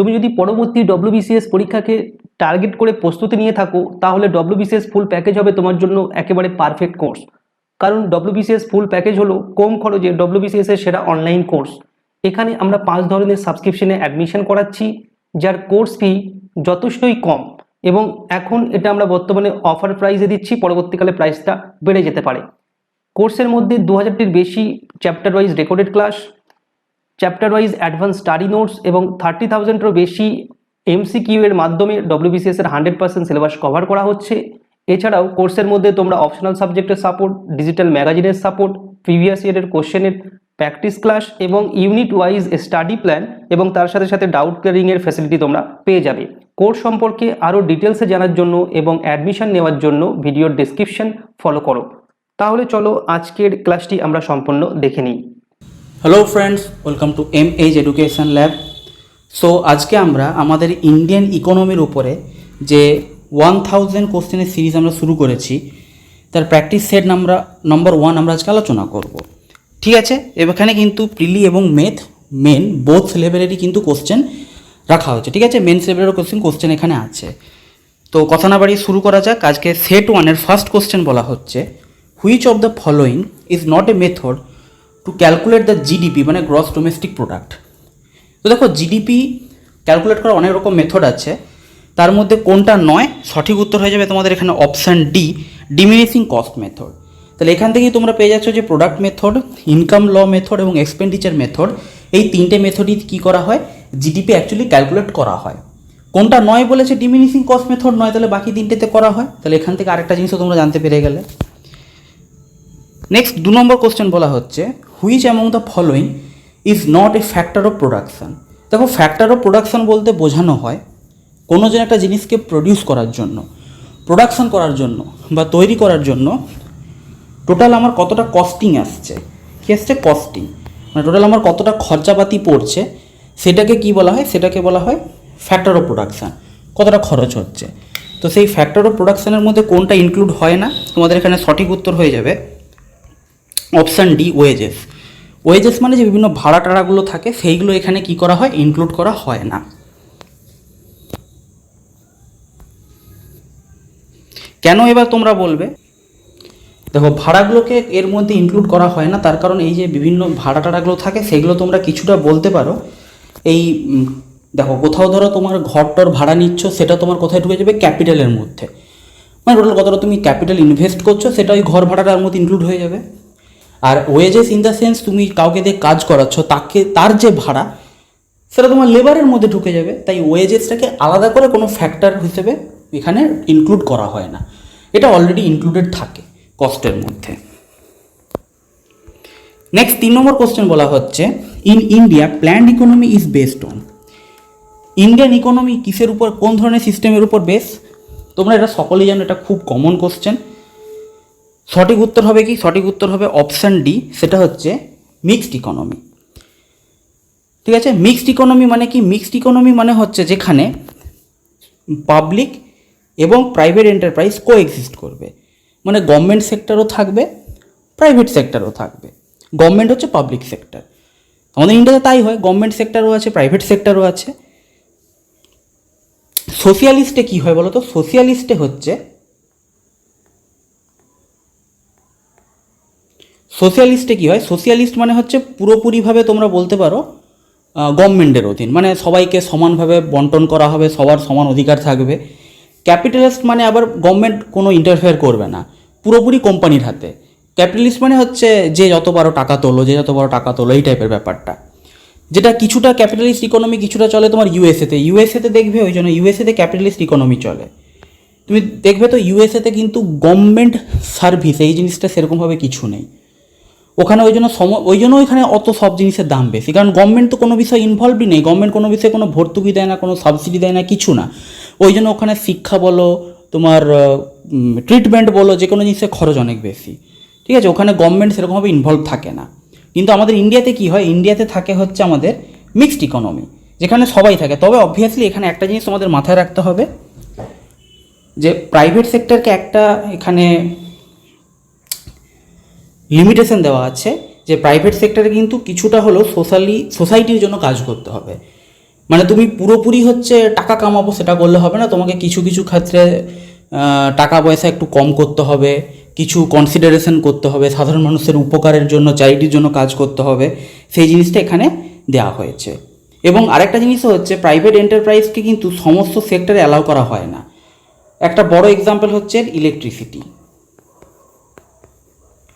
তুমি যদি পরবর্তী ডব্লিউবিসিএস পরীক্ষাকে টার্গেট করে প্রস্তুতি নিয়ে থাকো, তাহলে ডব্লিউবিসিএস ফুল প্যাকেজ হবে তোমার জন্য একেবারে পারফেক্ট কোর্স। কারণ ডব্লিউবিসিএস ফুল প্যাকেজ হলো কম খরচে ডব্লিউবিসিএস এর সেরা অনলাইন কোর্স। এখানে আমরা 5 ধরনের সাবস্ক্রিপশনে অ্যাডমিশন করাচ্ছি, যার কোর্স ফি যথেষ্টই কম, এবং এখন এটা আমরা বর্তমানে অফার প্রাইসে দিচ্ছি, পরবর্তীকালে প্রাইসটা বেড়ে যেতে পারে। কোর্সের মধ্যে 2000টির বেশি chapter wise recorded class, chapter wise advance study notes এবং 30,000-এরও বেশি এমসিকিউ এর মাধ্যমে ডব্লিউবিসিএস এর 100% সিলেবাস কভার করা হচ্ছে। এছাড়াও কোর্সের মধ্যে তোমরা অপশনাল সাবজেক্টের সাপোর্ট, ডিজিটাল ম্যাগাজিনের সাপোর্ট, প্রিভিয়াস ইয়ারের কোশ্চেনের প্র্যাকটিস ক্লাস এবং ইউনিট ওয়াইজ স্টাডি প্ল্যান এবং তার সাথে সাথে ডাউট ক্লিয়ারিং এর ফ্যাসিলিটি তোমরা পেয়ে যাবে। কোর্স সম্পর্কে আরও ডিটেলসে জানার জন্য এবং অ্যাডমিশন নেওয়ার জন্য ভিডিওর ডেসক্রিপশন ফলো করো। তাহলে চলো আজকের ক্লাসটি আমরা সম্পূর্ণ দেখে নিই। Hello friends, welcome to MH education lab. So আজকে আমরা আমাদের ইন্ডিয়ান ইকোনমির উপরে যে 1000 কোশ্চেনের সিরিজ আমরা শুরু করেছি, তার প্র্যাকটিস সেট নাম্বার 1 আমরা আজকে আলোচনা করব। ঠিক আছে, এখানে কিন্তু প্রিলি এবং মেন বোথ লেভেলেরই কিন্তু কোশ্চেন রাখা হচ্ছে। ঠিক আছে, মেন্স লেভেলের কোশ্চেন এখানে আছে। তো কথা না বাড়িয়ে শুরু করা যাক। আজকে সেট 1-এর ফার্স্ট কোশ্চেন বলা হচ্ছে, which of the following is not a method to calculate the GDP, মানে গ্রস ডোমেস্টিক প্রোডাক্ট। তো দেখো, জিডিপি ক্যালকুলেট করার অনেক রকম মেথড আছে, তার মধ্যে কোনটা নয়? সঠিক উত্তর হয়ে যাবে তোমাদের এখানে option D, diminishing cost method. তাহলে এখান থেকেই তোমরা পেয়ে যাচ্ছ যে প্রোডাক্ট মেথড, ইনকাম ল মেথড এবং এক্সপেন্ডিচার মেথড, এই তিনটে মেথডই কী করা হয়? জিডিপি অ্যাকচুয়ালি ক্যালকুলেট করা হয়। কোনটা নয় বলেছে? ডিমিনিশিং কস্ট মেথড নয়, তাহলে বাকি তিনটেতে করা হয়। তাহলে এখান থেকে আরেকটা জিনিসও তোমরা জানতে পেরে গেলে। নেক্সট 2 নম্বর কোশ্চেন বলা হচ্ছে, which among the following is not a factor of production. দেখো, ফ্যাক্টর অফ প্রোডাকশান বলতে বোঝানো হয় কোনো যেন একটা জিনিসকে প্রডিউস করার জন্য, প্রোডাকশান করার জন্য বা তৈরি করার জন্য টোটাল আমার কতটা কস্টিং আসছে। কী আসছে? কস্টিং, মানে টোটাল আমার কতটা খরচাপাতি পড়ছে, সেটাকে কি বলা হয়? সেটাকে বলা হয় ফ্যাক্টর অফ প্রোডাকশান, কতটা খরচ হচ্ছে। তো সেই ফ্যাক্টর অফ প্রোডাকশানের মধ্যে কোনটা ইনক্লুড হয় না? তোমাদের এখানে সঠিক উত্তর হয়ে যাবে অপশান ডি, ওয়েজেস। ওয়েজেস মানে যে বিভিন্ন ভাড়া টাড়াগুলো থাকে, সেইগুলো এখানে কি করা হয়? ইনক্লুড করা হয় না। কেন এবার তোমরা বলবে? দেখো, ভাড়াগুলোকে এর মধ্যে ইনক্লুড করা হয় না, তার কারণ এই যে বিভিন্ন ভাড়া টাড়াগুলো থাকে, সেগুলো তোমরা কিছুটা বলতে পারো এই দেখো, কোথাও ধরো তোমার ঘরটর ভাড়া নিচ্ছ, সেটা তোমার কোথায় ঢুকে যাবে? ক্যাপিটালের মধ্যে, মানে টোটাল কতটা তুমি ক্যাপিটাল ইনভেস্ট করছো সেটা ওই ঘর ভাড়াটার মধ্যে ইনক্লুড হয়ে যাবে। আর ওয়েজেস ইন দ্য সেন্স তুমি কাউকে দিয়ে কাজ করাচ্ছ, তার যে ভাড়া সেটা তোমার লেবারের মধ্যে ঢুকে যাবে। তাই ওয়েজেসটাকে আলাদা করে কোনো ফ্যাক্টর হিসেবে এখানে ইনক্লুড করা হয় না, এটা অলরেডি ইনক্লুডেড থাকে কস্টের মধ্যে। নেক্সট 3 নম্বর কোশ্চেন বলা হচ্ছে, in India planned economy is based on. Indian economy কিসের উপর, কোন ধরনের সিস্টেমের উপর বেস? তোমরা এটা সকলেই জানো, এটা খুব কমন কোশ্চেন। সঠিক উত্তর হবে কি? সঠিক উত্তর হবে অপশান ডি, সেটা হচ্ছে মিক্সড ইকোনমি। ঠিক আছে, মিক্সড ইকোনমি মানে কি? মিক্সড ইকোনমি মানে হচ্ছে যেখানে পাবলিক এবং প্রাইভেট এন্টারপ্রাইজ কোএক্সিস্ট করবে, মানে গভর্নমেন্ট সেক্টরও থাকবে, প্রাইভেট সেক্টরও থাকবে। গভর্নমেন্ট হচ্ছে পাবলিক সেক্টর, আমাদের ইন্ডিয়াতে তাই হয়, গভর্নমেন্ট সেক্টরও আছে, প্রাইভেট সেক্টরও আছে। সোশিয়ালিস্টে কি হয় বলো তো? সোশিয়ালিস্টে হচ্ছে, সোশিয়ালিস্টে কী হয়? সোশিয়ালিস্ট মানে হচ্ছে পুরোপুরিভাবে তোমরা বলতে পারো গভর্নমেন্টের অধীন, মানে সবাইকে সমানভাবে বন্টন করা হবে, সবার সমান অধিকার থাকবে। ক্যাপিটালিস্ট মানে আবার গভর্নমেন্ট কোনো ইন্টারফেয়ার করবে না, পুরোপুরি কোম্পানির হাতে। ক্যাপিটালিস্ট মানে হচ্ছে যে যত বড় টাকা তোলো, এই টাইপের ব্যাপারটা, যেটা কিছুটা ক্যাপিটালিস্ট ইকোনমি কিছুটা চলে তোমার ইউএসএতে দেখবে, ওই জন্য ইউএসএতে ক্যাপিটালিস্ট ইকোনমি চলে। তুমি দেখবে তো ইউএসএতে কিন্তু গভর্নমেন্ট সার্ভিস এই জিনিসটা সেরকমভাবে কিছু নেই ওখানে, ওই জন্য ওইখানে অত সব জিনিসের দাম বেশি, কারণ গভর্নমেন্ট তো কোনো বিষয় ইনভলভই নেই, গভর্নমেন্ট কোনো বিষয়ে কোনো ভর্তুকি দেয় না, কোনো সাবসিডি দেয় না, কিছু না। ওই জন্য ওখানে শিক্ষা বলো, তোমার ট্রিটমেন্ট বলো, যে কোনো জিনিসের খরচ অনেক বেশি। ঠিক আছে, ওখানে গভর্নমেন্ট সেরকমভাবে ইনভলভ থাকে না। কিন্তু আমাদের ইন্ডিয়াতে কি হয়? ইন্ডিয়াতে থাকে হচ্ছে আমাদের মিক্সড ইকোনমি, যেখানে সবাই থাকে। তবে অবভিয়াসলি এখানে একটা জিনিস আমাদের মাথায় রাখতে হবে, যে প্রাইভেট সেক্টরকে একটা এখানে লিমিটেশন দেওয়া আছে, যে প্রাইভেট সেক্টরে কিন্তু কিছুটা হলেও সোসাইটির জন্য কাজ করতে হবে। মানে তুমি পুরোপুরি হচ্ছে টাকা কামাবো সেটা করলে হবে না, তোমাকে কিছু কিছু ক্ষেত্রে টাকা পয়সা একটু কম করতে হবে, কিছু কনসিডারেশন করতে হবে, সাধারণ মানুষের উপকারের জন্য, চ্যারিটির জন্য কাজ করতে হবে, সেই জিনিসটা এখানে দেওয়া হয়েছে। এবং আরেকটা জিনিসও হচ্ছে প্রাইভেট এন্টারপ্রাইজকে কিন্তু সমস্ত সেক্টরে অ্যালাউ করা হয় না। একটা বড় এক্সাম্পল হচ্ছে ইলেকট্রিসিটি।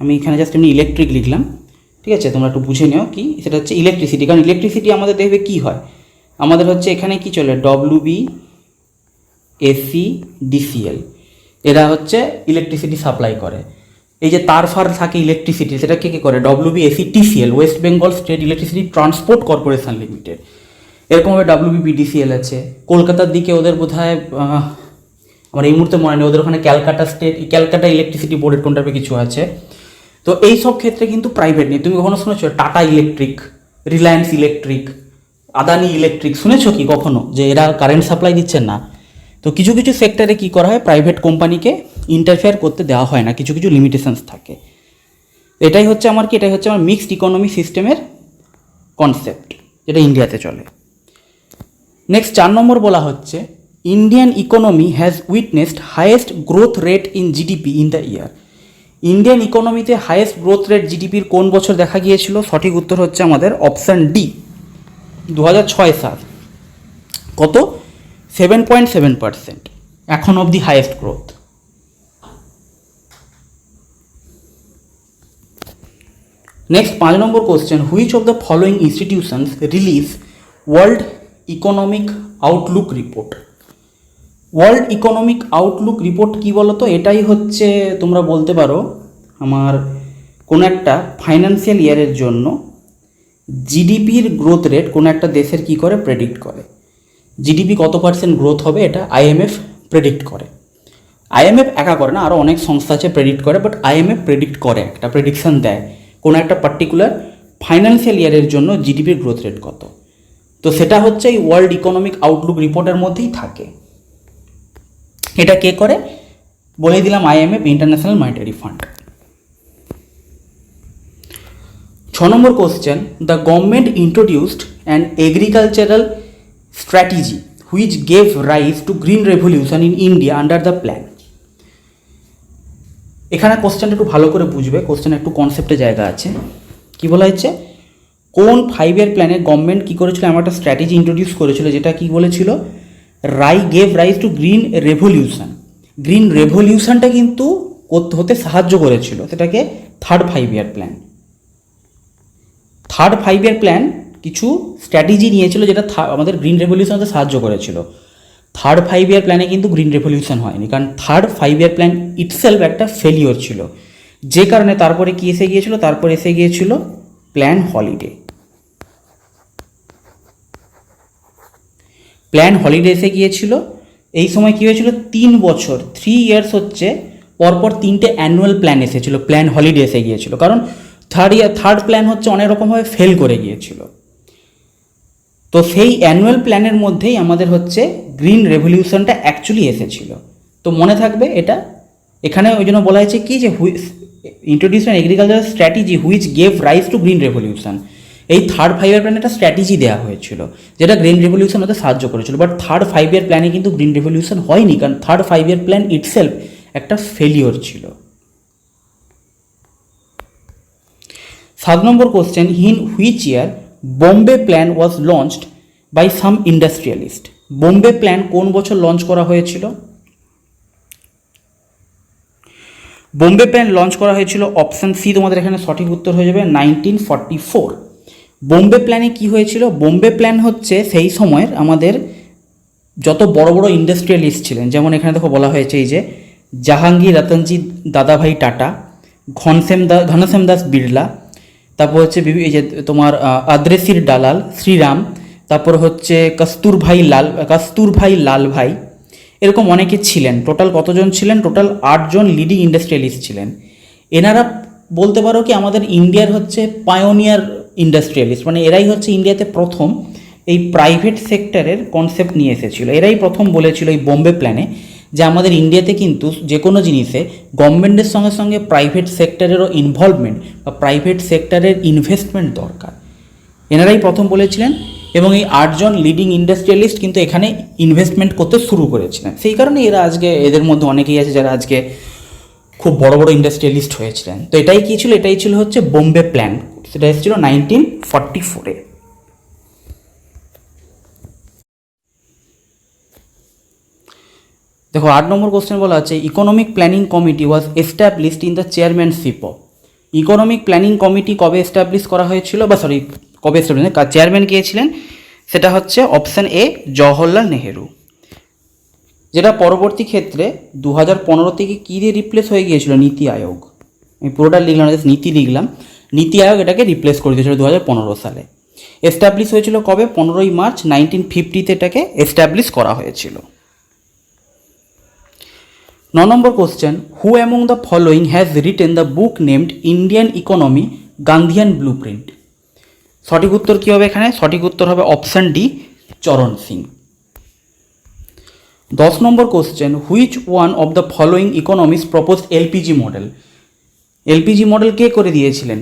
আমি এখানে জাস্ট এমনি ইলেকট্রিক লিখলাম, ঠিক আছে, তোমরা একটু বুঝে নিও কি সেটা হচ্ছে ইলেকট্রিসিটি। কারণ ইলেকট্রিসিটি আমাদের দেখবে কি হয়, আমাদের হচ্ছে এখানে কি চলে ডব্লিউবি, এসি, ডিসিএল, এরা হচ্ছে ইলেকট্রিসিটি সাপ্লাই করে। এই যে তার ফার থাকে ইলেকট্রিসিটি, সেটা কে কে করে, WB, AC, TCL, West Bengal state electricity transport corporation limited. এরকমভাবে ডব্লিউবি, ডিসিএল আছে। কলকাতার দিকে ওদের বোধহয় আমার এই মুহূর্তে মনে নেই, ওদের ওখানে ক্যালকাটা ইলেকট্রিসিটি বোর্ডের কোন টাইপের কিছু আছে। তো এই সব ক্ষেত্রে কিন্তু প্রাইভেট নেই। তুমি কখনো শুনেছো tata electric, Reliance electric, Adani electric শুনেছো কি কখনো যে এরা কারেন্ট সাপ্লাই দিচ্ছেন না? তো কিছু কিছু সেক্টরে কি করা হয়, প্রাইভেট কোম্পানিকে ইন্টারফেয়ার করতে দেওয়া হয় না, কিছু কিছু লিমিটেশনস থাকে। এটাই হচ্ছে আমার মিক্সড ইকোনমি সিস্টেমের কনসেপ্ট, যেটা ইন্ডিয়াতে চলে। নেক্সট 4 নম্বর বলা হচ্ছে Indian economy has witnessed highest growth rate in GDP in the year. Indian ইকোনমিতে হাইয়েস্ট গ্রোথ রেট জিডিপির কোন বছর দেখা গিয়েছিল? সঠিক উত্তর হচ্ছে আমাদের অপশান ডি, 2006 সাল। কত? 7.7%, এখন অবধি হাইয়েস্ট গ্রোথ। নেক্সট 5 নম্বর question, which of the following institutions release world economic outlook report? World economic outlook report কী বলো তো? এটাই হচ্ছে তোমরা বলতে পারো আমার কোনো একটা ফাইন্যান্সিয়াল ইয়ারের জন্য জিডিপির গ্রোথ রেট কোনো একটা দেশের কী করে প্রেডিক্ট করে। জিডিপি কত % গ্রোথ হবে এটা আইএমএফ প্রেডিক্ট করে। আইএমএফ একা করে না, আরও অনেক সংস্থা আছে প্রেডিক্ট করে, বাট আইএমএফ প্রেডিক্ট করে, একটা প্রেডিকশন দেয় কোনো একটা পার্টিকুলার ফাইন্যান্সিয়াল ইয়ারের জন্য জিডিপির গ্রোথ রেট কত। তো সেটা হচ্ছে এই ওয়ার্ল্ড ইকোনমিক আউটলুক রিপোর্টের মধ্যেই থাকে। এটা কে করে বলে দিলাম, IMF, international monetary fund. 6 number question, the government introduced an agricultural strategy which gave rise to green revolution in India under the plan. এখানে কোশ্চেনটা একটু ভালো করে বুঝবে, কোশ্চেন একটু কনসেপ্টে জায়গা আছে। কি বলা হচ্ছে, কোন 5 ইয়ার প্ল্যানে গভর্নমেন্ট কী করেছিল, এমন একটা স্ট্র্যাটেজি ইন্ট্রোডিউস করেছিল যেটা কি বলেছিল, gave rise to green revolution. Green রেভলিউশনটা কিন্তু হতে সাহায্য করেছিল, সেটাকে third 5 year plan. Third 5 year plan কিছু স্ট্র্যাটেজি নিয়েছিল যেটা আমাদের গ্রিন রেভলিউশন হতে সাহায্য করেছিল। থার্ড 5 ইয়ার প্ল্যানে কিন্তু গ্রিন রেভলিউশন হয়নি, কারণ থার্ড 5 ইয়ার প্ল্যান ইটসেলফ একটা ফেলিওর ছিল, যে কারণে তারপরে কি এসে গিয়েছিল, তারপরে এসে গিয়েছিল প্ল্যান হলিডে। প্ল্যান হলিডে এসে গিয়েছিল। এই সময় কী হয়েছিল, 3 বছর 3 ইয়ার্স হচ্ছে পরপর 3টে অ্যানুয়াল প্ল্যান এসেছিলো, প্ল্যান হলিডে এসে গিয়েছিল, কারণ থার্ড প্ল্যান হচ্ছে অনেক রকমভাবে ফেল করে গিয়েছিল। তো সেই অ্যানুয়াল প্ল্যানের মধ্যেই আমাদের হচ্ছে গ্রিন রেভলিউশনটা অ্যাকচুয়ালি এসেছিল। তো মনে থাকবে এটা, এখানে ওই জন্য বলা হয়েছে কি যে introduce an agricultural strategy which gave rise to green revolution. এই থার্ড 5 ইয়ার প্ল্যানে একটা স্ট্র্যাটেজি দেওয়া হয়েছিল যেটা গ্রিন রেভলিউশন হতে সাহায্য করেছিল, বাট থার্ড 5 ইয়ার প্ল্যানে কিন্তু গ্রিন রেভলিউশন হয়নি, কারণ থার্ড 5 ইয়ার প্ল্যান ইটসেলফ একটা ফেলিওর ছিল। 7 নম্বর question, in which year Bombay plan was launched by some industrialist. Bombay plan কোন বছর লঞ্চ করা হয়েছিল? বোম্বে প্ল্যান লঞ্চ করা হয়েছিল অপশান সি, তোমাদের এখানে সঠিক উত্তর হয়ে যাবে 1944। বোম্বে প্ল্যানে কি হয়েছিল, বোম্বে প্ল্যান হচ্ছে সেই সময়ের আমাদের যত বড় বড় ইন্ডাস্ট্রিয়ালিস্ট ছিলেন, যেমন এখানে দেখো বলা হয়েছে এই যে জাহাঙ্গীর রতনজি দাদাভাই টাটা, ঘনশ্যাম দাস বিড়লা, তারপর হচ্ছে এই যে তোমার আদ্রেসির দালাল শ্রীরাম, তারপর হচ্ছে কস্তুরভাই লাল ভাই, এরকম অনেকে ছিলেন। টোটাল কতজন ছিলেন? টোটাল 8 জন লিডিং ইন্ডাস্ট্রিয়ালিস্ট ছিলেন। এনারা বলতে পারো কি আমাদের ইন্ডিয়ার হচ্ছে পায়োনিয়ার ইন্ডাস্ট্রিয়ালিস্ট, মানে এরাই হচ্ছে ইন্ডিয়াতে প্রথম এই প্রাইভেট সেক্টরের কনসেপ্ট নিয়ে এসেছিল। এরাই প্রথম বলেছিল এই বোম্বে প্ল্যানে যে আমাদের ইন্ডিয়াতে কিন্তু যে কোনো জিনিসে গভর্নমেন্টের সঙ্গে সঙ্গে প্রাইভেট সেক্টরেরও ইনভলভমেন্ট বা প্রাইভেট সেক্টরের ইনভেস্টমেন্ট দরকার। এনারাই প্রথম বলেছিলেন এবং এই 8জন লিডিং ইন্ডাস্ট্রিয়ালিস্ট কিন্তু এখানে ইনভেস্টমেন্ট করতে শুরু করেছিলেন। সেই কারণে এরা আজকে, এদের মধ্যে অনেকেই আছে যারা আজকে খুব বড় বড় ইন্ডাস্ট্রিয়ালিস্ট হয়েছিলেন। তো এটাই কী ছিল, এটাই ছিল হচ্ছে বোম্বে প্ল্যান, সেটা এসেছিল 1944-এ। দেখো 8 নম্বর কোশ্চেন বলা আছে, economic planning committee was established in the chairmanship of. Economic planning committee কবে এস্টাবলিশ করা হয়েছিল, বা সরি কবে এস্টাবলিশ, চেয়ারম্যান কে ছিলেন, সেটা হচ্ছে অপশান এ জওহরলাল নেহেরু। যেটা পরবর্তী ক্ষেত্রে 2015 থেকে কী দিয়ে রিপ্লেস হয়ে গিয়েছিল, নীতি আয়োগ। আমি পুরোটা লিখলাম, নীতি লিখলাম, নীতি আয়োগ এটাকে রিপ্লেস করে দিয়েছিল 2015 সালে। এস্টাবলিশ হয়েছিল কবে, 15ই মার্চ 1950-তে এটাকে এস্টাবলিশ করা হয়েছিল। 9 নম্বর question, who among the following has written the book named Indian economy Gandhian blueprint. সঠিক উত্তর কী হবে এখানে, সঠিক উত্তর হবে অপশান ডি, চরণ সিং। 10 নম্বর question, which one of the following economists proposed LPG model. LPG model কে করে দিয়েছিলেন,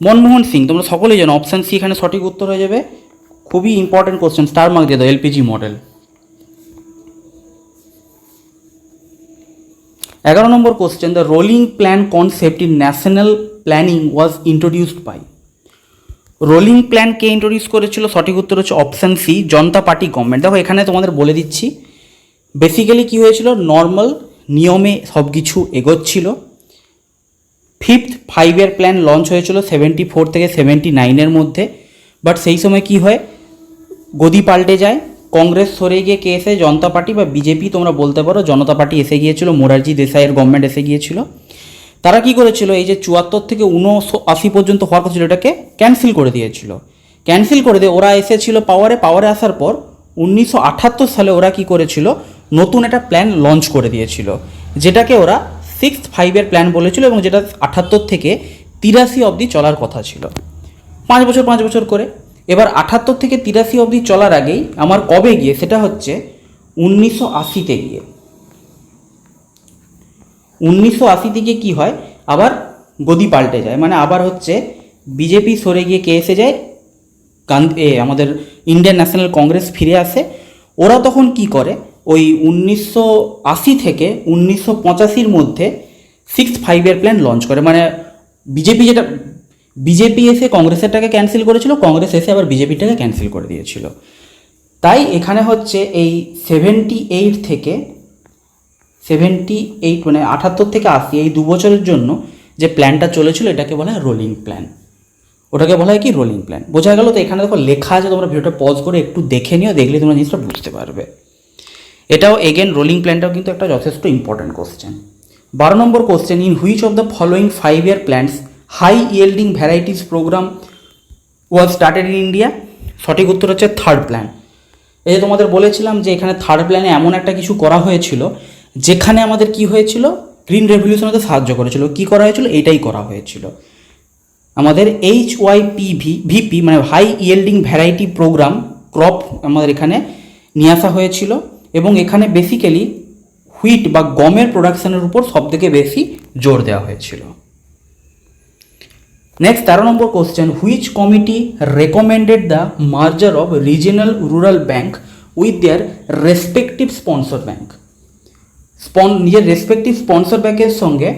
মনমোহন সিং। তোমরা সকলেই জানো অপশান সি এখানে সঠিক উত্তর হয়ে যাবে। খুবই ইম্পর্টেন্ট কোশ্চেন, স্টার মার্ক দিয়ে দাও, এলপিজি মডেল। 11 নম্বর question, the rolling plan concept in national planning was introduced by. Rolling plan কে ইন্ট্রোডিউস করেছিল, সঠিক উত্তর হচ্ছে option C, Janata party government. দেখো এখানে তোমাদের বলে দিচ্ছি, বেসিক্যালি কী হয়েছিল, নর্মাল নিয়মে সব কিছু এগোচ্ছিল। 5th 5-year প্ল্যান লঞ্চ হয়েছিল 74 থেকে 79-এর মধ্যে। বাট সেই সময় কি হয়, গদি পাল্টে যায়, কংগ্রেস সরে গিয়ে কে এসে, জনতা পার্টি বা বিজেপি তোমরা বলতে পারো, জনতা পার্টি এসে গিয়েছিল, মোরারজি দেসাইয়ের গভর্নমেন্ট এসে গিয়েছিল। তারা কি করেছিল, এই যে 74 থেকে 79 পর্যন্ত হওয়ার কথা ছিল, এটাকে ক্যান্সেল করে দিয়েছিল। ক্যান্সেল করে দিয়ে ওরা এসেছিল পাওয়ারে আসার পর 1978 সালে ওরা কি করেছিল, নতুন একটা প্ল্যান লঞ্চ করে দিয়েছিল, যেটাকে ওরা 6th 5-year প্ল্যান বলেছিল, এবং যেটা 78 থেকে 83 অবধি চলার কথা ছিল, 5 বছর করে। এবার 78 থেকে 83 অবধি চলার আগেই আমার কবে গিয়ে, সেটা হচ্ছে 1980-তে গিয়ে, 1980 থেকে কী হয়, আবার গদি পাল্টে যায়, মানে আবার হচ্ছে বিজেপি সরে গিয়ে কে এসে যায়, আমাদের ইন্ডিয়ান ন্যাশনাল কংগ্রেস ফিরে আসে। ওরা তখন কি করে, ওই 1980 থেকে 1985-র মধ্যে 6th 5-year প্ল্যান লঞ্চ করে। মানে বিজেপি এসে কংগ্রেসেরটাকে ক্যান্সেল করেছিল, কংগ্রেস এসে আবার বিজেপিটাকে ক্যান্সেল করে দিয়েছিল। তাই এখানে হচ্ছে এই 78 থেকে 78, মানে 78 থেকে 80, এই 2 বছরের জন্য যে প্ল্যানটা চলেছিল, এটাকে বলা হয় রোলিং প্ল্যান। ওটাকে বলা হয় কি, রোলিং প্ল্যান। বোঝা গেল তো? এখানে দেখো লেখা আছে, তোমরা ভিডিওটা পজ করে একটু দেখে নিও, দেখলে তোমরা জিনিসটা বুঝতে পারবে। এটাও এগেন রোলিং প্ল্যানটাও কিন্তু একটা যথেষ্ট ইম্পর্টেন্ট কোশ্চেন। 12 নম্বর question, in which of the following 5-year plans high yielding varieties programme was started in India. সঠিক উত্তর হচ্ছে থার্ড প্ল্যান। এই যে তোমাদের বলেছিলাম যে এখানে থার্ড প্ল্যানে এমন একটা কিছু করা হয়েছিল, যেখানে আমাদের কি হয়েছিল, গ্রিন রেভলিউশন হতে সাহায্য করেছিল। কি করা হয়েছিল, এইটাই করা হয়েছিল। আমাদের HYPV মানে high yielding variety programme crop আমাদের এখানে নিয়ে আসা হয়েছিল, এবং এখানে বেসিক্যালি হুইট বা গমের প্রোডাকশানের উপর সবথেকে বেশি জোর দেওয়া হয়েছিল। নেক্সট 13 নম্বর question, which committee recommended the merger of regional rural bank with their respective sponsor bank. নিজের রেসপেক্টিভ স্পন্সর ব্যাঙ্কের সঙ্গে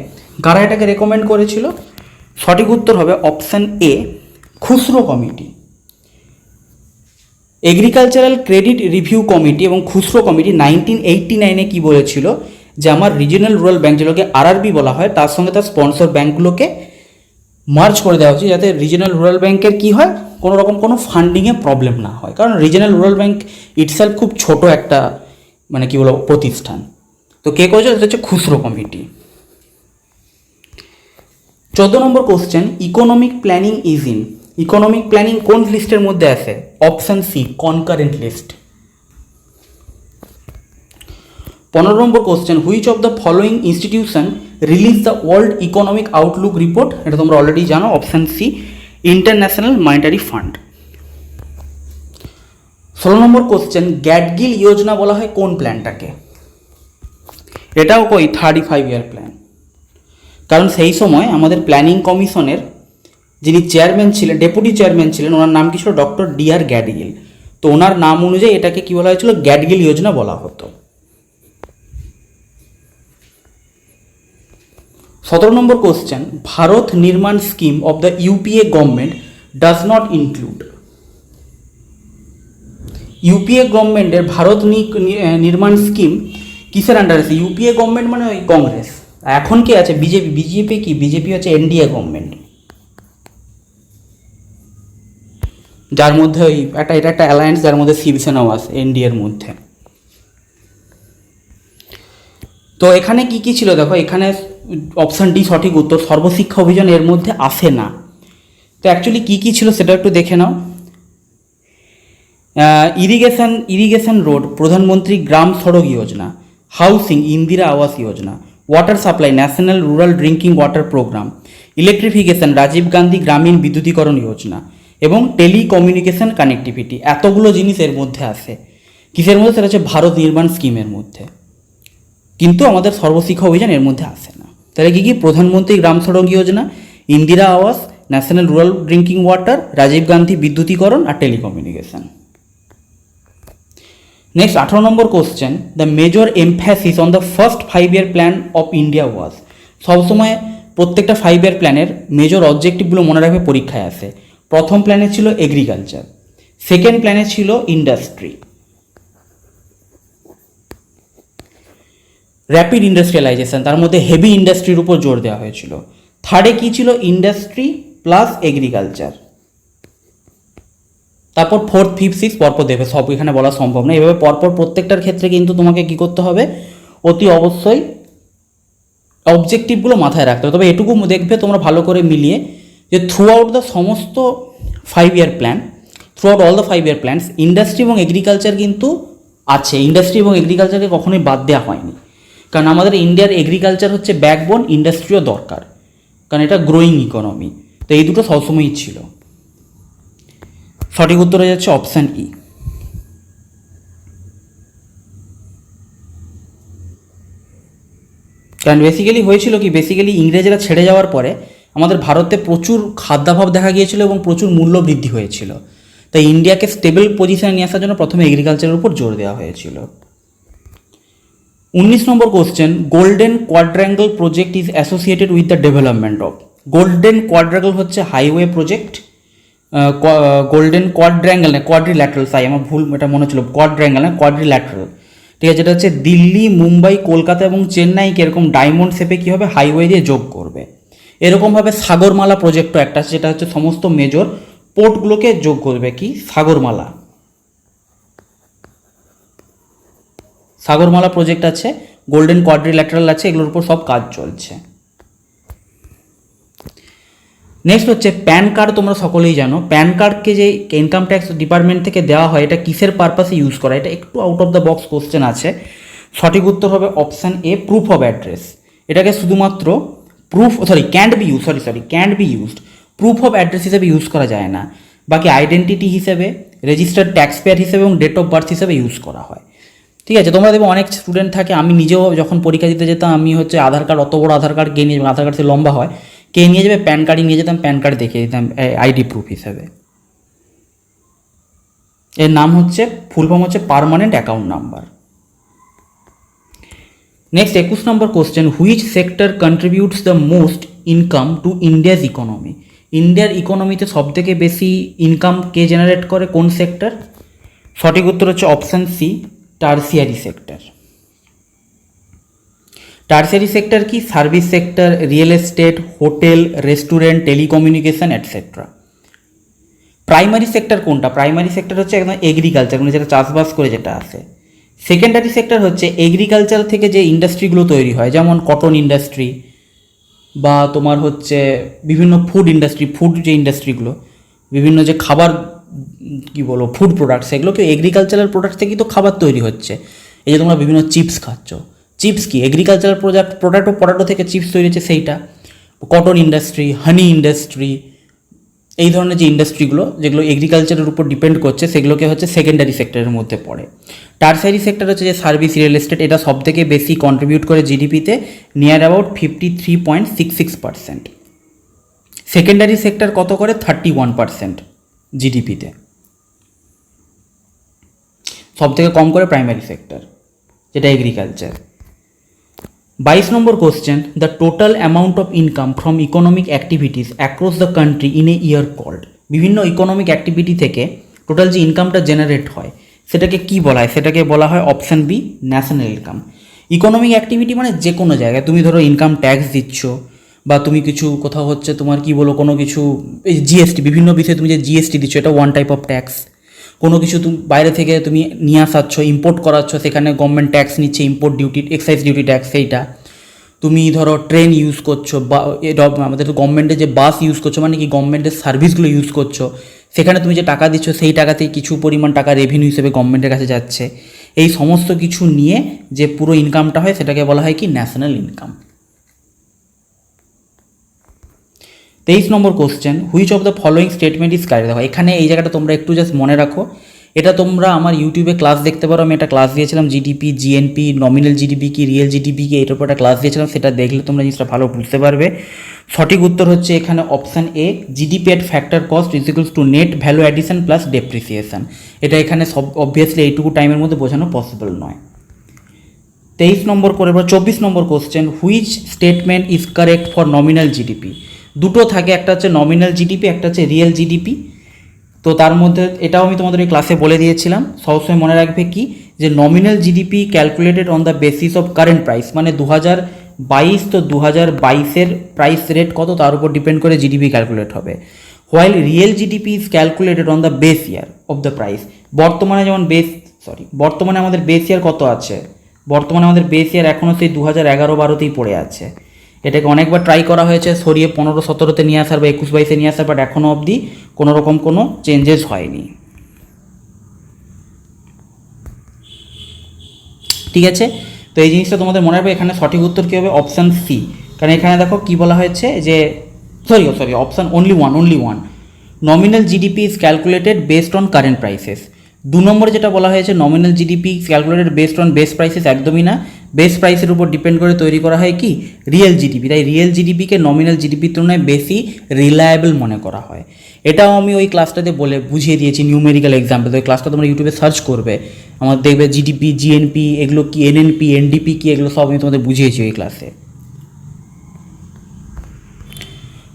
কারা এটাকে রেকমেন্ড করেছিল? সঠিক উত্তর হবে option A, Khusro committee. Agricultural credit review committee এবং খুসরো কমিটি 1989-এ কী বলেছিল, যে আমার রিজিনাল রুরাল ব্যাঙ্ক, যেগুলোকে RRB বলা হয়, তার সঙ্গে তার স্পন্সর ব্যাঙ্কগুলোকে মার্জ করে দেওয়া উচিত, যাতে রিজিনাল রুরাল ব্যাঙ্কের কী হয়, কোনো রকম কোনো ফান্ডিংয়ে প্রবলেম না হয়। কারণ রিজিনাল রুরাল ব্যাঙ্ক ইটসেলফ খুব ছোট একটা, মানে কী বলবো, প্রতিষ্ঠান। তো কে করেছে, সেটা হচ্ছে খুসরো কমিটি। 14 নম্বর question, economic planning is in. Economic planning কোন লিস্টের মধ্যে আসে? Option C, concurrent list. 15 নম্বর question, which of the following institution release the world economic outlook report. এটা তোমরা অলরেডি জানো, option C, international monetary fund. 16 নম্বর কোশ্চেন, গ্যাডগিল যোজনা বলা হয় কোন প্ল্যানটাকে? এটাও কই 35-year প্ল্যান। কারণ সেই সময় আমাদের প্ল্যানিং কমিশনের যিনি চেয়ারম্যান ছিলেন, ডেপুটি চেয়ারম্যান ছিলেন, ওনার নাম কি ছিল? Doctor DR Gadgil. তো ওনার নাম অনুযায়ী এটাকে কি বলা হয়েছিল, গ্যাডগিল যোজনা বলা হতো। 17 নম্বর কোশ্চেন, ভারত নির্মাণ scheme of the UPA government does not include. UPA গভর্নমেন্টের ভারত নির্মাণ স্কিম কিসের আন্ডার আছে? ইউপিএ গভর্নমেন্ট মানে ওই কংগ্রেস, এখন কি আছে বিজেপি। বিজেপি কি? বিজেপি হচ্ছে এনডিএ গভর্নমেন্ট, যার মধ্যে ওই এটা একটা অ্যালায়েন্স, যার মধ্যে শিবসেনাও আছে এনডিএর মধ্যে। তো এখানে কি কি ছিল দেখো, এখানে অপশান ডি সঠিক উত্তর, সর্বশিক্ষা অভিযান এর মধ্যে আসে না। তো অ্যাকচুয়ালি কি কি ছিল সেটা একটু দেখে নাও। ইরিগেশন রোড প্রধানমন্ত্রী গ্রাম সড়ক যোজনা, housing Indira Awas Yojana, water supply national rural drinking water programme, electrification Rajiv Gandhi Grameen Vidyutikaran যোজনা এবং টেলিকমিউনিকেশন কানেক্টিভিটি। এতগুলো জিনিস এর মধ্যে আসে। কিসের মধ্যে? সেটা হচ্ছে ভারত নির্মাণ স্কিমের মধ্যে, কিন্তু আমাদের সর্বশিক্ষা অভিযান এর মধ্যে আসে না। তাহলে কি কি? প্রধানমন্ত্রী গ্রাম সড়ক Yojana, Indira Awas, national rural drinking water, Rajiv Gandhi বিদ্যুতীকরণ আর telecommunication. Next 18 number question, the major emphasis on the first 5-year plan of India was. সবসময় প্রত্যেকটা 5-year প্ল্যানের মেজর অবজেক্টিভগুলো মনে রাখবে, পরীক্ষায় আসে। প্রথম প্ল্যানে ছিল এগ্রিকালচার, সেকেন্ড প্ল্যানে ছিল ইন্ডাস্ট্রি, র্যাপিড ইন্ডাস্ট্রিয়ালাইজেশন, তার মধ্যে হেভি ইন্ডাস্ট্রির উপর জোর দেওয়া হয়েছিল। থার্ডে কী ছিল? Industry plus agriculture. তারপর 4th 5th 6th পরপর দেবে, সব এখানে বলা সম্ভব না। এভাবে পরপর প্রত্যেকটার ক্ষেত্রে কিন্তু তোমাকে কি করতে হবে, অতি অবশ্যই অবজেক্টিভগুলো মাথায় রাখতে হবে। তবে এটুকু দেখবে তোমরা ভালো করে মিলিয়ে যে থ্রু আউট দ্য সমস্ত 5-year plan, through out all the 5-year plans industry এবং এগ্রিকালচার কিন্তু আছে। ইন্ডাস্ট্রি এবং এগ্রিকালচারকে কখনোই বাদ দেওয়া হয়নি, কারণ আমাদের ইন্ডিয়ার এগ্রিকালচার হচ্ছে ব্যাকবোন, ইন্ডাস্ট্রিও দরকার, কারণ এটা গ্রোয়িং ইকোনমি। তো এই দুটো সবসময়ই ছিল। সঠিক উত্তর হয়ে যাচ্ছে অপশান ই। কারণ বেসিক্যালি হয়েছিল কি, বেসিক্যালি ইংরেজরা ছেড়ে যাওয়ার পরে আমাদের ভারতে প্রচুর খাদ্যাভাব দেখা গিয়েছিল এবং প্রচুর মূল্য বৃদ্ধি হয়েছিল। তাই ইন্ডিয়াকে স্টেবল পজিশনে নিয়ে আসার জন্য প্রথমে এগ্রিকালচারের উপর জোর দেওয়া হয়েছিল। 19 number question, golden quadrangle project is associated with the development of. Golden quadrangle হচ্ছে হাইওয়ে প্রজেক্ট, গোল্ডেন কোয়াড্র্যাঙ্গল না কোয়াড্রিল্যাটারাল, তাই আমার ভুল, এটা মনে ছিল কোয়াড্র্যাঙ্গল না কোয়াড্রিল্যাটারাল, ঠিক আছে। যেটা হচ্ছে দিল্লি, মুম্বাই, কলকাতা এবং চেন্নাইকে এরকম ডায়মন্ড শেপে কী হবে, হাইওয়ে দিয়ে যোগ করবে। এরকমভাবে সাগরমালা প্রজেক্টও একটা আছে, যেটা হচ্ছে সমস্ত মেজর পোর্টগুলোকে যোগ করবে। কি? সাগরমালা। সাগরমালা প্রজেক্ট আছে, গোল্ডেন কোয়াড্রিল্যাটারাল আছে, এগুলোর উপর সব কাজ চলছে। নেক্সট হচ্ছে প্যান কার্ড। তোমরা সকলেই জানো প্যান কার্ডকে যে ইনকাম ট্যাক্স ডিপার্টমেন্ট থেকে দেওয়া হয়, এটা কিসের পারপাসে ইউজ করা? এটা একটু out of the box question আছে। সঠিক উত্তর হবে option A, proof of address. এটাকে শুধুমাত্র can't be used proof of address হিসেবে ইউজ করা যায় না, বাকি আইডেন্টিটি হিসেবে, রেজিস্টার্ড ট্যাক্স পেয়ার হিসেবে এবং ডেট অফ বার্থ হিসেবে ইউজ করা হয়। ঠিক আছে, তোমরা দেখবে অনেক স্টুডেন্ট থাকে, আমি নিজেও যখন পরীক্ষা দিতে যেতাম, আমি হচ্ছে আধার কার্ড, অত বড় আধার কার্ড কে নিয়ে যাবে, আধার কার্ড সে লম্বা হয়, কে নিয়ে যাবে, প্যান কার্ডই নিয়ে যেতাম, প্যান কার্ড দেখিয়ে দিতাম আইডি প্রুফ হিসেবে। এর নাম হচ্ছে, ফুল ফর্ম হচ্ছে পার্মানেন্ট অ্যাকাউন্ট নাম্বার। নেক্সট 21 নম্বর question, which sector contributes the most income to India's economy. ইন্ডিয়ার ইকোনমিতে সবথেকে বেশি ইনকাম কে জেনারেট করে, কোন সেক্টর? সঠিক উত্তর হচ্ছে option C, tertiary sector. Tertiary sector কি? Service sector, real estate, hotel, restaurant, telecommunication etcetera. Primary sector কোনটা? প্রাইমারি সেক্টর হচ্ছে একদম এগ্রিকালচার, মানে যেটা চাষবাস করে যেটা আসে। সেকেন্ডারি সেক্টর হচ্ছে এগ্রিকালচার থেকে যে ইন্ডাস্ট্রিগুলো তৈরি হয়, যেমন কটন ইন্ডাস্ট্রি বা তোমার হচ্ছে বিভিন্ন ফুড ইন্ডাস্ট্রি, ফুড যে ইন্ডাস্ট্রিগুলো, বিভিন্ন যে খাবার কি বলো ফুড প্রোডাক্টস, সেগুলোকে এগ্রিকালচারাল প্রোডাক্ট থেকেই তো খাবার তৈরি হচ্ছে। এই যে তোমরা বিভিন্ন চিপস খাচ্ছ, চিপস কি? এগ্রিকালচারাল পটাটো থেকে চিপস তৈরি হচ্ছে, সেইটা। কটন ইন্ডাস্ট্রি, হানি ইন্ডাস্ট্রি, এই ধরনের যে ইন্ডাস্ট্রিগুলো যেগুলো এগ্রিকালচারের উপর ডিপেন্ড করছে, সেগুলোকে হচ্ছে সেকেন্ডারি সেক্টরের মধ্যে পড়ে। টার্সারি সেক্টর হচ্ছে যে সার্ভিস, রিয়েল এস্টেট, এটা সবথেকে বেশি কন্ট্রিবিউট করে জিডিপিতে, নিয়ার অ্যাবাউট 53.66%। সেকেন্ডারি সেক্টর কত করে? 31% জিডিপিতে। সব থেকে কম করে প্রাইমারি সেক্টর, যেটা এগ্রিকালচার। 22 নম্বর question, the total amount of income from economic activities across the country in a year called. বিভিন্ন ইকোনমিক অ্যাক্টিভিটি থেকে টোটাল যে ইনকামটা জেনারেট হয় সেটাকে কি বলা হয়? সেটাকে বলা হয় option B, national income. Economic activity মানে যে কোনো জায়গায় তুমি ধরো ইনকাম ট্যাক্স দিচ্ছ, বা তুমি কিছু কোথাও হচ্ছে তোমার কি বলো কোনো কিছু এই জিএসটি, বিভিন্ন বিষয়ে তুমি যে জিএসটি দিচ্ছ, এটা ওয়ান টাইপ অফ ট্যাক্স। কোনো কিছু তুমি বাইরে থেকে তুমি নিয়ে আসাচ্ছ, ইম্পোর্ট করাচ্ছ, সেখানে গভর্নমেন্ট ট্যাক্স নিচ্ছে, import duty, excise duty tax, সেইটা। তুমি ধরো ট্রেন ইউজ করছো, বা আমাদের গভর্নমেন্টের যে বাস ইউজ করছো, মানে কি গভর্নমেন্টের সার্ভিসগুলো ইউজ করছো, সেখানে তুমি যে টাকা দিচ্ছ সেই টাকাতেই কিছু পরিমাণ টাকা রেভিনিউ হিসেবে গভর্নমেন্টের কাছে যাচ্ছে। এই সমস্ত কিছু নিয়ে যে পুরো ইনকামটা হয় সেটাকে বলা হয় কি national income. 23 number question, which of the following statement is correct. দেখো এখানে এই জায়গাটা তোমরা একটু জাস্ট মনে রাখো, এটা তোমরা আমার ইউটিউবে ক্লাস দেখতে পারো, আমি একটা ক্লাস দিয়েছিলাম জিডিপি, জিএনপি, নমিনাল জিডিপি কি, রিয়েল জিডিপি কি, এটার উপর একটা ক্লাস দিয়েছিলাম, সেটা দেখলে তোমরা জিনিসটা ভালো বুঝতে পারবে। সঠিক উত্তর হচ্ছে এখানে option A, GDP at factor cost is equals to net value addition plus depreciation. এটা এখানে সব অবভিয়াসলি এইটুকু টাইমের মধ্যে বোঝানো পসিবল নয়। 23 নম্বর করে 24 number question, which statement is correct for nominal GDP. দুটো থাকে, একটা হচ্ছে নমিনাল জিডিপি, একটা হচ্ছে রিয়েল জিডিপি। তো তার মধ্যে এটাও আমি তোমাদের এই ক্লাসে বলে দিয়েছিলাম, সবসময় মনে রাখবে কি যে nominal GDP calculated on the basis of current price, মানে 2022, তো 2022-এর প্রাইস রেট কত তার উপর ডিপেন্ড করে জিডিপি ক্যালকুলেট হবে। While real GDP is calculated on the base year of the price. বর্তমানে বর্তমানে আমাদের বেস ইয়ার কত আছে? বর্তমানে আমাদের বেস ইয়ার এখনও সেই 2011-12তেই পড়ে আছে। এটাকে অনেকবার ট্রাই করা হয়েছে সরিয়ে 15-17-তে নিয়ে আসার বা 21-22-এ নিয়ে আসার, বাট এখনও অবধি কোনো রকম কোনো চেঞ্জেস হয়নি। ঠিক আছে, তো এই জিনিসটা তোমাদের মনে রাখবে। এখানে সঠিক উত্তর কী হবে? Option C. কারণ এখানে দেখো কী বলা হয়েছে যে option only one, nominal GDP is calculated based on current prices. 2 নম্বরে যেটা বলা হয়েছে nominal GDP calculated based on base prices, একদমই না। বেস প্রাইসের উপর ডিপেন্ড করে তৈরি করা হয় কি রিয়েল জিডিপি। তাই রিয়েল জিডিপিকে নমিনাল জিডিপির তুলনায় বেশি রিলায়েবল মনে করা হয়। এটাও আমি ওই ক্লাসটাতে বলে বুঝিয়ে দিয়েছি নিউমেরিক্যাল এক্সাম্পল। তো ওই ক্লাসটা তোমরা ইউটিউবে সার্চ করবে, আমার দেখবে জিডিপি, জিএনপি, এগুলো কি, এনএনপি, এনডিপি কি, এগুলো সব আমি তোমাদের বুঝিয়েছি ওই ক্লাসে।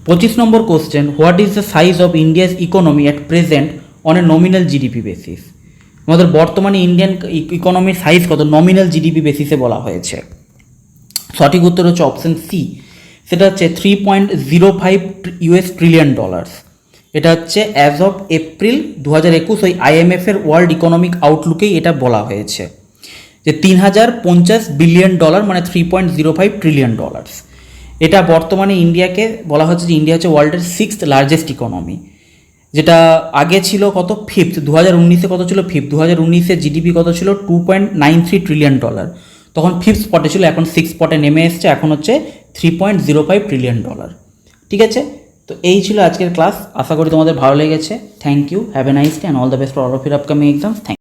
25 number question, what is the size of India's economy at present on a nominal GDP basis. আমাদের বর্তমানে ইন্ডিয়ান ইকোনমির সাইজ কত নমিনাল জিডিপি বেসিসে বলা হয়েছে। সঠিক উত্তর হচ্ছে অপশান সি, সেটা হচ্ছে $3.05 ট্রিলিয়ন। এটা হচ্ছে অ্যাজ অফ এপ্রিল 2021 ওই IMF-এর ওয়ার্ল্ড ইকোনমিক আউটলুকেই এটা বলা হয়েছে যে $3050 বিলিয়ন, মানে $3.05 ট্রিলিয়ন। এটা বর্তমানে ইন্ডিয়াকে বলা হচ্ছে যে ইন্ডিয়া হচ্ছে ওয়ার্ল্ডের 6th লার্জেস্ট ইকোনমি, যেটা আগে ছিল কত 5th। 2019-এ কত ছিল 5th। 2019-এ জিডিপি কত ছিল $2.93 ট্রিলিয়ন, তখন 5th স্পটে ছিল, এখন 6th স্পটে নেমে এসছে, এখন হচ্ছে $3.05 ট্রিলিয়ন। ঠিক আছে, তো এই ছিল আজকের ক্লাস। আশা করি তোমাদের ভালো লেগেছে। Thank you, have a nice day and all the best for all of your upcoming exams. Thank